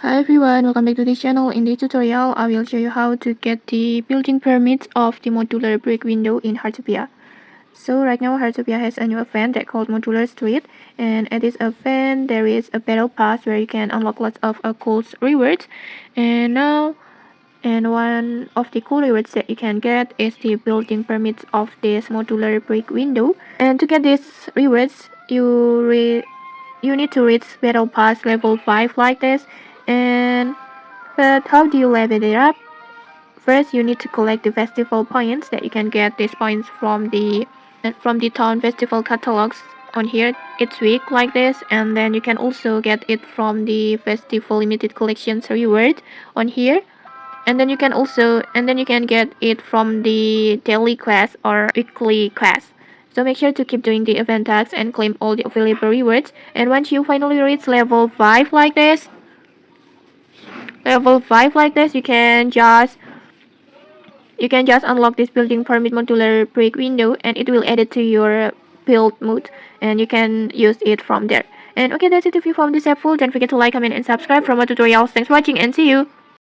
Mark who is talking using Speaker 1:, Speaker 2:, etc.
Speaker 1: Hi everyone, welcome back to this channel. In this tutorial, I will show you how to get the building permits of the modular brick window in Heartopia. So right now Heartopia has a new event that called Modular Street, and at this event there is a battle pass where you can unlock lots of cool rewards. And one of the cool rewards that you can get is the building permits of this modular brick window. And to get these rewards, you need to reach battle pass level 5 like this. But how do you level it up? First, you need to collect the festival points that you can get these points from the town festival catalogs on here each week like this, and then you can also get it from the festival limited collections reward on here, and then you can get it from the daily quest or weekly quest. So make sure to keep doing the event tasks and claim all the available rewards. And once you finally reach level 5 like this, you can just unlock this building permit modular brick window, and it will add it to your build mode, and you can use it from there. And okay, that's it. If you found this helpful, don't forget to like, comment, and subscribe for more tutorials. Thanks for watching, and see you.